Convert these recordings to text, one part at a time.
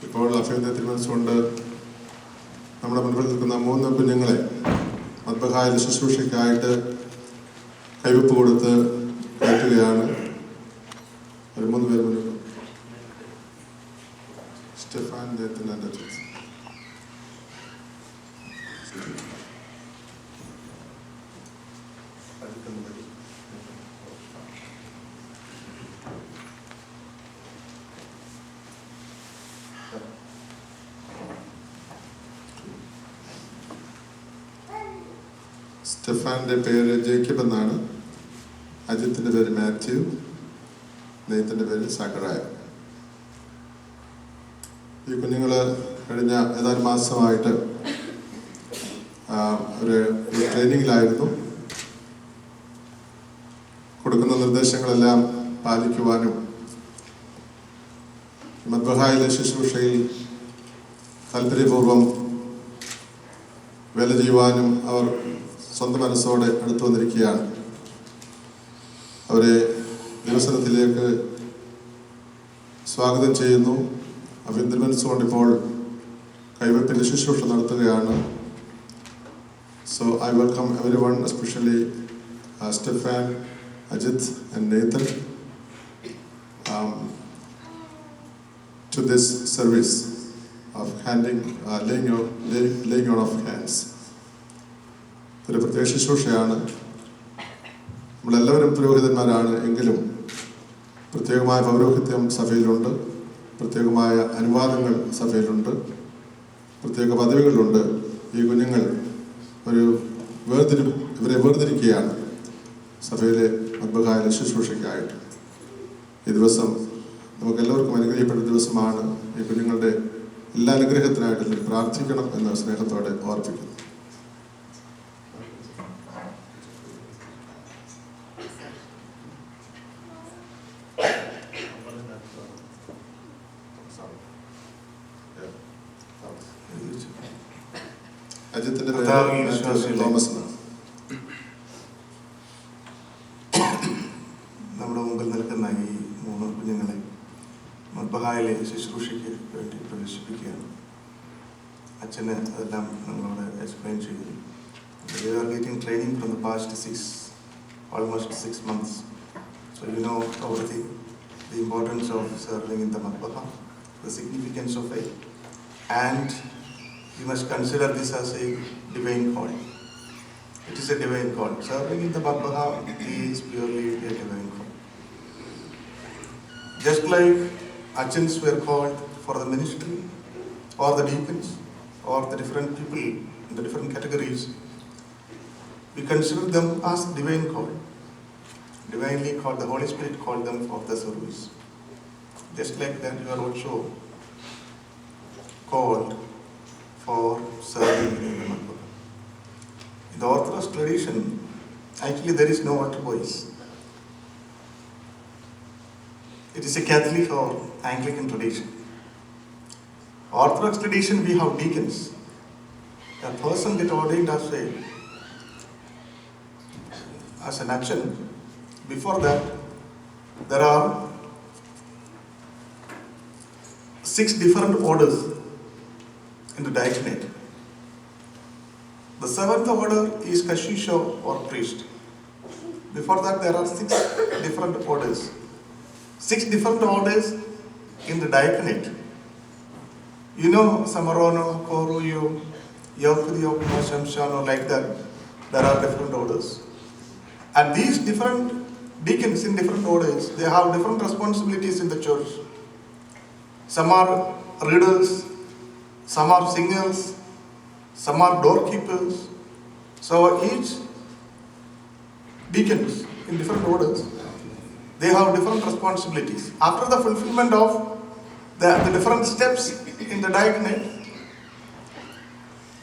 ഇപ്പോൾ അഭിനന്ദ തിരുമനസ്സുകൊണ്ട് നമ്മുടെ മുൻപിൽ നിൽക്കുന്ന 3 കുഞ്ഞുങ്ങളെ മദ്ബഹായിൽ ശുശ്രൂഷയ്ക്കായിട്ട് കൈവപ്പ് കൊടുത്ത് കയറ്റുകയാണ്. ഒരു 3 പേര് മുന്നിൽ. സ്റ്റെഫാൻ സ്റ്റെഫാൻ്റെ പേര് ജേക്കബ് എന്നാണ്. അജിത്തിൻ്റെ പേര് മാത്യു. നെയ്ത്തിൻ്റെ പേര് സക്കറായ. ഈ കുഞ്ഞുങ്ങൾ കഴിഞ്ഞ ഏതാനും മാസമായിട്ട് ഒരു ട്രെയിനിങ്ങിലായിരുന്നു. കൊടുക്കുന്ന നിർദ്ദേശങ്ങളെല്ലാം പാലിക്കുവാനും മദ്ബഹായിലെ ശുശ്രൂഷയിൽ താല്പര്യപൂർവ്വം വേല ചെയ്യുവാനും അവർ സ്വന്തം മനസ്സോടെ അടുത്തു വന്നിരിക്കുകയാണ്. അവരെ ദിവസത്തിലേക്ക് സ്വാഗതം ചെയ്യുന്നു. അഭിനന്ദ മനസ്സുകൊണ്ട് ഇപ്പോൾ കൈവപ്പിൻ്റെ ശുശ്രൂഷ നടത്തുകയാണ്. So I welcome everyone, especially Stefan, Ajit and Nathan to this service of laying on of hands. ഒരു പ്രത്യേക ശുശ്രൂഷയാണ്. നമ്മളെല്ലാവരും പുരോഹിതന്മാരാണ് എങ്കിലും പ്രത്യേകമായ പൗരോഹിത്യം സഭയിലുണ്ട്, പ്രത്യേകമായ അനുവാദങ്ങൾ സഭയിലുണ്ട്, പ്രത്യേക പദവികളുണ്ട്. ഈ കുഞ്ഞുങ്ങൾ ഇവരെ വേർതിരിക്കുകയാണ് സഭയിലെ മദ്ബഹായിലെ ശുശ്രൂഷയ്ക്കായിട്ട്. ഈ ദിവസം നമുക്കെല്ലാവർക്കും അനുഗ്രഹിക്കേണ്ട ദിവസമാണ്. ഈ കുഞ്ഞുങ്ങളുടെ എല്ലാ അനുഗ്രഹത്തിനായിട്ട് പ്രാർത്ഥിക്കണം എന്ന് സ്നേഹത്തോടെ ഓർപ്പിക്കുന്നു. അജിത്തിന്റെ പേര് തോമസ്. നമ്മുടെ മുമ്പിൽ നിൽക്കുന്ന ഈ 3 കുഞ്ഞുങ്ങളെ മദ്ബഹായിലെ ശുശ്രൂഷയ്ക്ക് വേണ്ടി പ്രവേശിപ്പിക്കുകയാണ്. അച്ഛന് അതെല്ലാം നമ്മളോട് എക്സ്പ്ലെയിൻ ചെയ്തു. We are getting training from the past almost 6 months. So you know everything, the importance of serving in the Madbaha, the significance of it, and you must consider this as a divine call. It is a divine call. Serving in the Madbaha is purely a divine call. Just like Achins were called for the ministry, or the deacons, or the different people in the different categories, we consider them as divine call. Divinely called, the Holy Spirit called them for the service. Just like that, you are also called for serving in the Madbaha. In the Orthodox tradition, actually there is no altar boys. It is a Catholic or Anglican tradition. Orthodox tradition, we have deacons. A person get ordained as an action. Before that, there are 6 different orders in the diaconate. The 7th order is Kashisha or priest. Before that, there are 6 different orders. 6 different orders in the diaconate. You know, Samarono, Koruyo, Yokudio, Shamshano, like that. There are different orders. And these different deacons in different orders, they have different responsibilities in the church. Some are readers, some are singers, some are doorkeepers. So each deacons in different orders, they have different responsibilities. After the fulfillment of the different steps in the diaconate,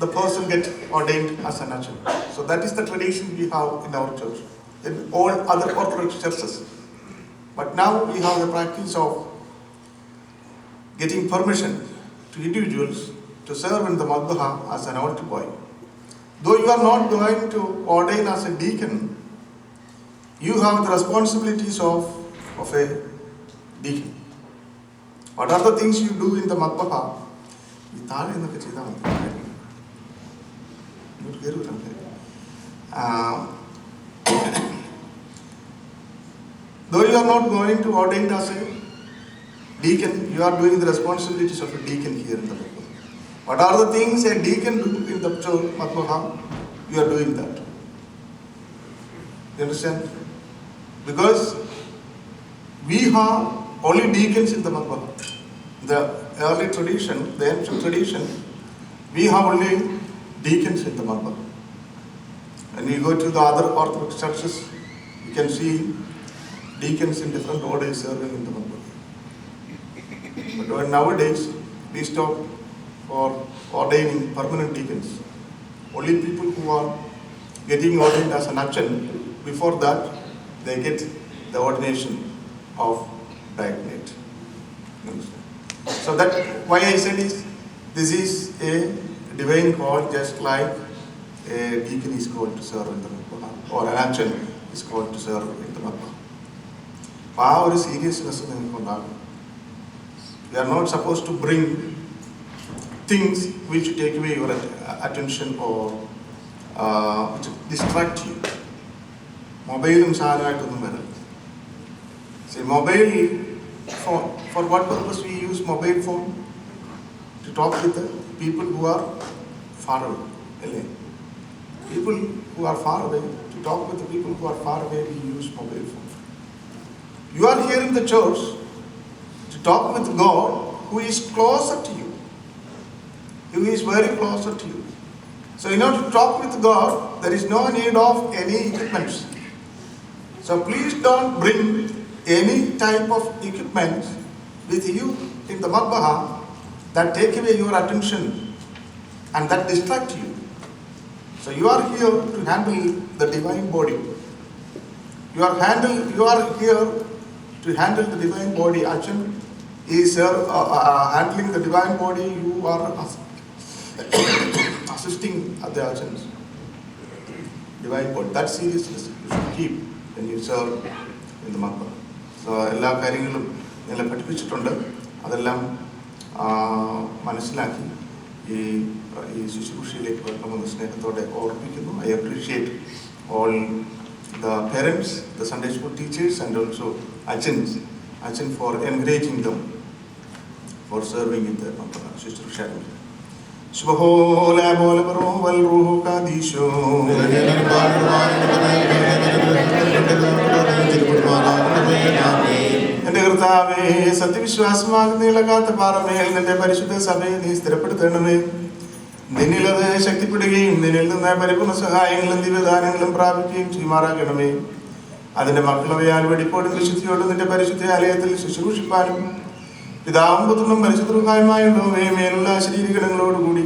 the person gets ordained as an archer. So that is the tradition we have in our church, in all other Orthodox churches. But now we have the practice of getting permission to individuals to serve in the Madbaha as an altar boy. Though you are not going to ordain as a deacon, you have the responsibilities of a deacon. What are the things you do in the Madhbaha? ഈ താഴെ എന്നൊക്കെ ചെയ്താൽ മതി. ഇങ്ങോട്ട് കയറി വരാം. Though you are not going to ordain as a deacon, you are doing the responsibilities of a deacon here in the Madhbaha. What are the things a deacon do in the church Madhbaha? You are doing that. You understand? Because we have only deacons in the Madhbaha. The early tradition, the ancient tradition, we have only deacons in the Madhbaha. When you go to the other Orthodox churches, you can see deacons in different orders serving in the Madhbaha. But nowadays, we stop for ordaining permanent deacons. Only people who are getting ordained as an archon, before that, they get the ordination of diaconate. So that why I said is, this is a divine call, just like a deacon is called to serve in the Madhbaha, or an archon is called to serve in the Madhbaha. അപ്പോൾ ആ ഒരു seriousness നിങ്ങൾക്കുണ്ടാകും. You are not supposed to bring things which take away your attention or which distract you. മൊബൈലും സാധനമായിട്ടൊന്നും വരരുത്. See, mobile phone, for what purpose we use mobile phone? To talk with the people who are far away. People who are far away, to talk with the people who are far away, we use mobile phone. You are here in the church to talk with God who is closer to you. Who is very closer to you. So in order to talk with God, there is no need of any equipment. So please don't bring any type of equipment with you in the Madhbaha that take away your attention and that distract you. So you are here to handle the divine body. You are here to handle the divine body. Archon is handling the divine body. You are assisting the archons. Divine body. That seriousness you should keep when you serve in the Madhbaha. So എല്ലാ കാര്യങ്ങളും ഞങ്ങളെ പഠിപ്പിച്ചിട്ടുണ്ട്. അതെല്ലാം മനസ്സിലാക്കി ഈ ശുശ്രൂഷയിലേക്ക് വരണമെന്ന് സ്നേഹത്തോടെ ഓർമ്മിപ്പിക്കുന്നു. I appreciate all the parents, the Sunday school teachers, and also archons for encouraging them for serving in the ശുശ്രൂഷ. ശുഭഹോല ബോല വൽ റൂഹു കാദീശോ. എന്റെ കർത്താവേ, സത്യവിശ്വാസമാകുന്ന ഇളകാത്ത പാറമേൽ നിന്റെ പരിശുദ്ധ സഭയെ നീ സ്ഥിരപ്പെടുത്തണമേ. നിന്നിലത് ശക്തിപ്പെടുകയും നിന്നിൽ നിന്ന് പരിപൂർണ്ണ സഹായങ്ങളും ദിവ്യദാനങ്ങളും പ്രാപിക്കുകയും ചെയ്യുമാറാകണമേ. അതിന്റെ മക്കളവയാൽ വെടിപ്പോടും വിശുദ്ധിയോടും നിന്റെ പരിശുദ്ധ ആലയത്തിൽ ശുശ്രൂഷിപ്പാനും പിതാവും പുത്രനും പരിശുദ്ധരുമായുള്ളവേ മേലുള്ള ശരീരഗണങ്ങളോടുകൂടി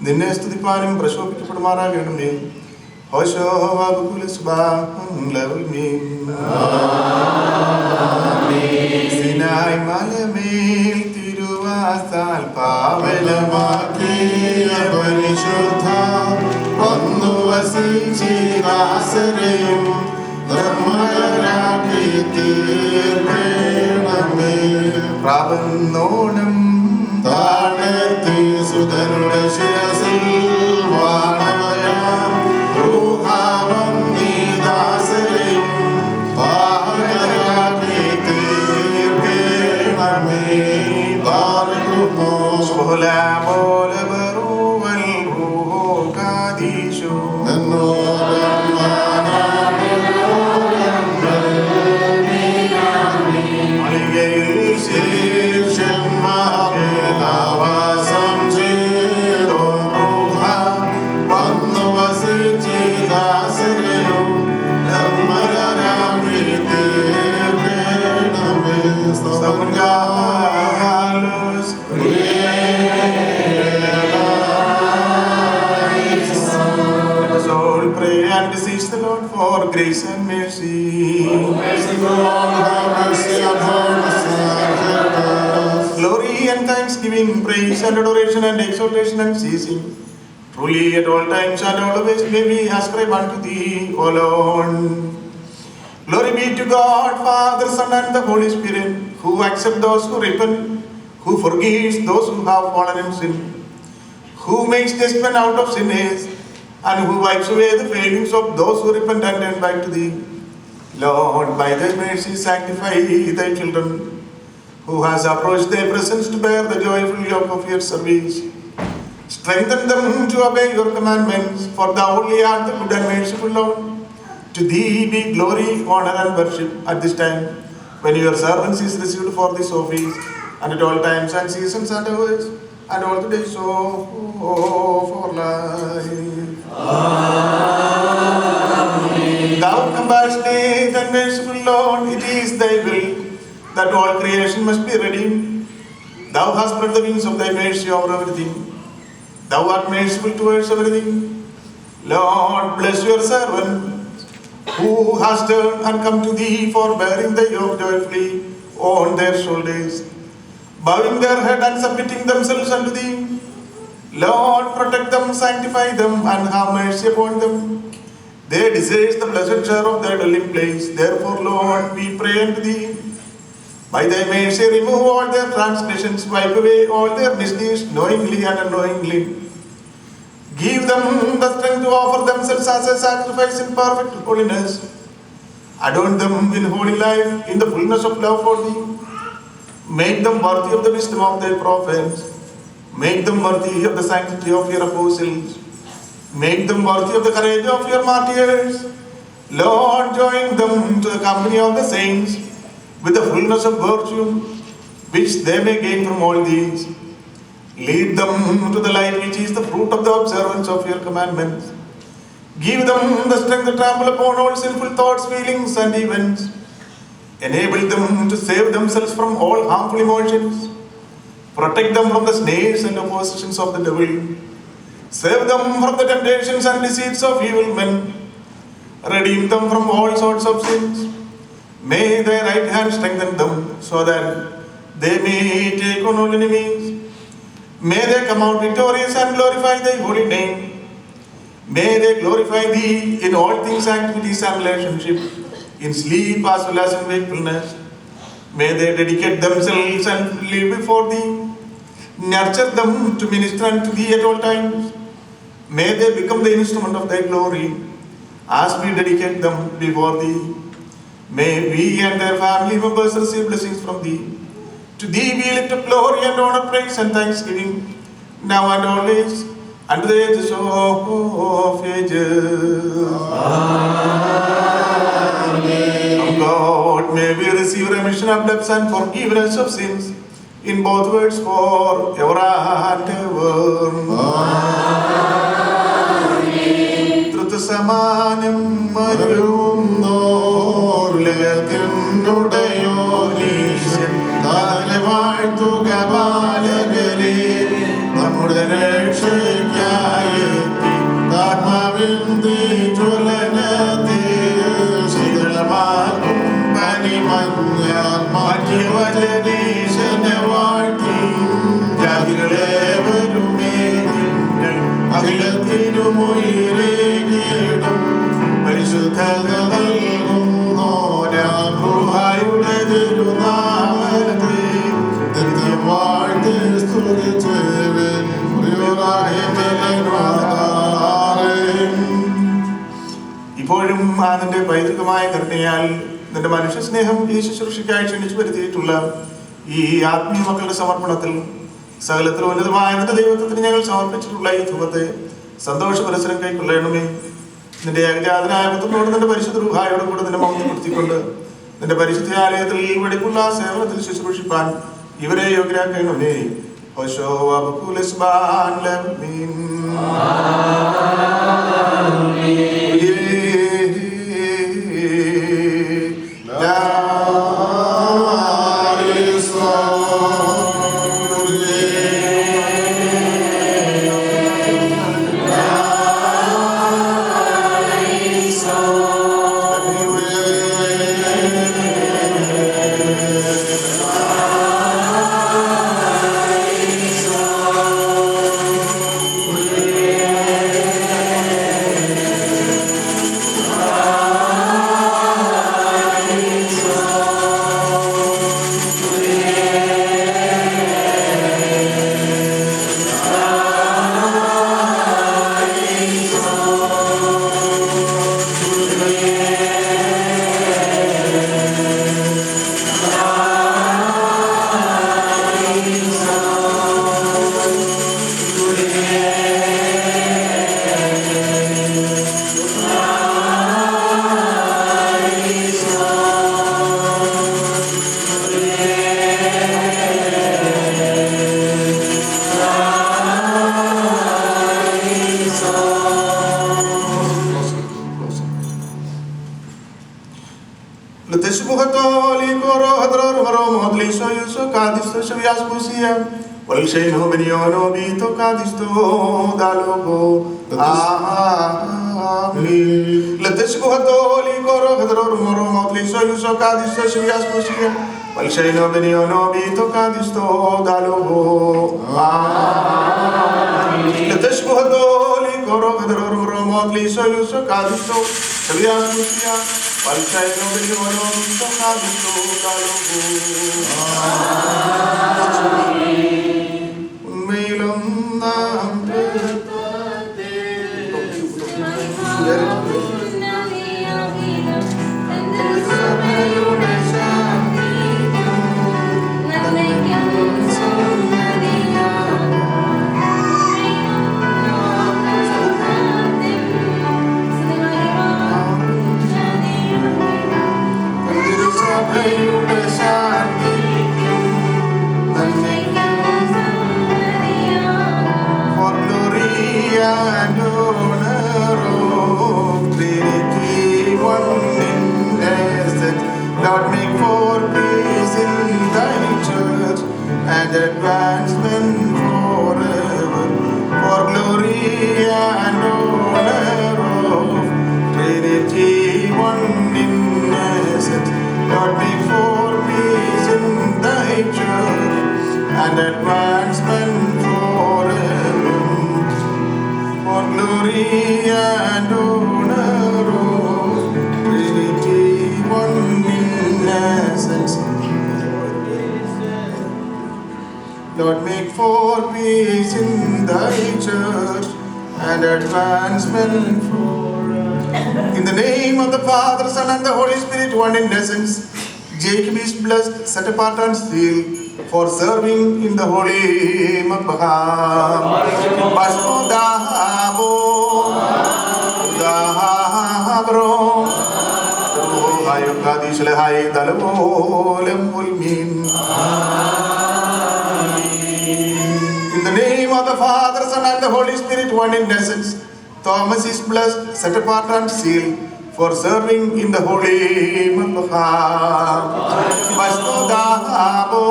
നിന്നെ സ്തുതിപ്പാനും പ്രശോഭിക്കപ്പെടുമാറാകണമേ. ഹോശോ വബകുല സിനായ് മലമേൽ തിരുവാസാൽ പാവനമാക്കിയ പരിശുദ്ധ വന്നു വസിച്ചിരാസരയും നിർമ്മലരാക്കി തീർക്കണമേ. പ്രാവന്നോണം താഴത്തി സുതരുടെ ശിരസിൽ വാണവയാം റൂഹാവം നീ ദാസരയും പാവനരാക്കി തീർക്കണമേ. ബാരകുമോ സോലാ Bola ബറൂവൽ റൂഹോ കാദീശോ. For grace and mercy. Oh, mercy, Lord, have mercy upon us. Glory and thanksgiving, praise and adoration and exaltation and ceasing. Truly at all times and always may we ascribe unto thee, O Lord. Glory be to God, Father, Son, and the Holy Spirit, who accept those who repent who forgives those who have fallen in sin, who makes just men out of sinners, and who wipes away the failings of those who repent and turn back to thee. Lord, by thy mercy sanctify thy children, who has approached thy presence to bear the joyful yoke of your service. Strengthen them to obey your commandments, for thou only art the good and merciful Lord. To thee be glory, honor, and worship at this time, when your servants is received for this office, and at all times and seasons and hours, and all the days of our life. Amen. Thou compassionate and merciful Lord, it is thy will that all creation must be redeemed. Thou hast spread the wings of thy mercy over everything. Thou art merciful towards everything. Lord, bless your servant, who has turned and come to thee for bearing the yoke joyfully on their shoulders, bowing their head and submitting themselves unto thee. Lord, protect them, sanctify them, and have mercy upon them. They desire the blessed share of their dwelling place. Therefore, Lord, we pray unto thee. By thy mercy, remove all their transgressions, wipe away all their misdeeds, knowingly and unknowingly. Give them the strength to offer themselves as a sacrifice in perfect holiness. Adorn them in holy life, in the fullness of love for thee. Make them worthy of the wisdom of thy prophets. Make them worthy of the sanctity of your apostles. Make them worthy of the courage of your martyrs. Lord, join them to the company of the saints, with the fullness of virtue, which they may gain from all these. Lead them to the light which is the fruit of the observance of your commandments. Give them the strength to trample upon all sinful thoughts, feelings, and events. Enable them to save themselves from all harmful emotions. Protect them from the snares and oppositions of the devil. Save them from the temptations and deceits of evil men. Redeem them from all sorts of sins. May thy right hand strengthen them, so that they may take on all enemies. May they come out victorious and glorify thy holy name. May they glorify thee in all things, activities, and relationship, in sleep as well as in wakefulness. May they dedicate themselves and live before thee. Nurture them to minister unto thee at all times. May they become the instrument of thy glory as we dedicate them before thee. May we and their family members receive blessings from thee. To thee we lift up glory and honor, praise and thanksgiving, now and always, and to the ages of ages. Amen. From God may we receive remission of debts and forgiveness of sins, in both words for ever and ever. Amen. ധൃതസമാനം മരുന്നോർലയത്തിനുടയോനീശൻ താനെ വാഴ്ത്തുക ബാലകരെ നമ്മുടെ രക്ഷയ്ക്കായെത്തി ആത്മാവിന്തി ജ്വലനത്തിൽ ശീതളമാക്കും പനിമഞ്ഞാൽ മാറ്റി വചനീശനെ വാഴ്ത്തി ജാതികളെ വരുമേ അഖിലത്തിനുമുയിരേകിടും പരിശുദ്ധത നൽകുന്നോരാം ഗുഹായുടെ തിരുനാമത്തെ നിത്യം വാഴ്ത്തി സ്തുതിച്ചേവൻ ഇപ്പോഴും അതിന്റെ പൈതൃകമായ കരുണയാൽ നിന്റെ മനുഷ്യ സ്നേഹം ഈ ശുശ്രൂഷയ്ക്കായി ക്ഷണിച്ചു വരുത്തിയിട്ടുള്ള ഈ ആത്മീയ മക്കളുടെ സമർപ്പണത്തിൽ സകലത്തിൽ ഉന്നതമായ നിന്റെ ദൈവത്വത്തിന് ഞങ്ങൾ സമർപ്പിച്ചിട്ടുള്ള ഈ ധൂപത്തെ സന്തോഷ പുരസ്സരം കൈക്കൊള്ളണമേ. നിന്റെ ഏകജാതനായ പുത്രനോട് നിന്റെ പരിശുദ്ധ രൂഹായോട് കൂടെ നിന്നെ മൗനപ്പെടുത്തിക്കൊണ്ട് നിന്റെ പരിശുദ്ധ ആലയത്തിൽ ഈ വെടിപ്പുള്ള സേവനത്തിൽ ശുശ്രൂഷിപ്പാൻ ഇവരെ യോഗ്യരാക്കണമേ. ഓശോ അബുക്കുലസ്ബാൻ Lamine. Yusuf Kadisto Shavias Pusia, Walsheno Beniono Bito Kadisto Dalogo. Amen. Let us go to Holy Goro, Hedro Moro, Motli, so Yusuf Kadisto Shavias Pusia, Walsheno Beniono Bito Kadisto Dalogo. Amen. Let us go to Holy Goro, Hedro Moro, Motli, so Yusuf Kadisto Shavias Pusia. Walsheno Beniono Bito Kadisto Dalogo. Unmeilam Nam Lord, make for peace in thy church and advancement forever, for glory and honor of Trinity, one in essence. Lord, make for peace in thy church and advancement forever, for glory and honor of Trinity, one in essence. Lord, make for peace in thy church and advancement forever. In the name of the Father, Son, and the Holy Spirit, one in essence, Jacob is blessed, set apart and sealed for serving in the holy Mabbaham. Basudahabo, Udahabro, Ayukadish Lehai Dalolem Ulmin. In the name of the Father, Son, and the Holy Spirit, one in essence, Thomas is blessed, set apart and sealed for serving in the holy Mabbaham. Basudahabo,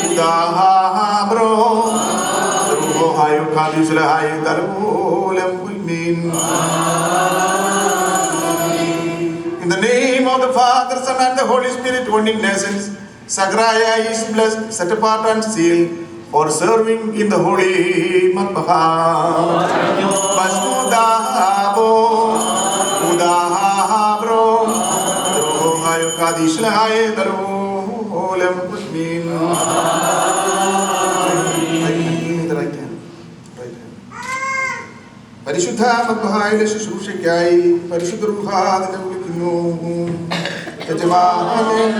Udahabro, Ayukadish Lehai Dalolem Ulmin. In the name of the Father, Son, and the Holy Spirit, one in essence, Sagraya is blessed, set apart and sealed for serving in the holy Mabbaham. Basudahabo, Udahabro, Ayukadish Lehai Dalolem Ulmin. പരിശുദ്ധ മദ്ബഹായിലെ ശുശ്രൂഷയ്ക്കായി പരിശുദ്ധ റൂഹ അതിനെ വിളിക്കുന്നു. യജമാനൻ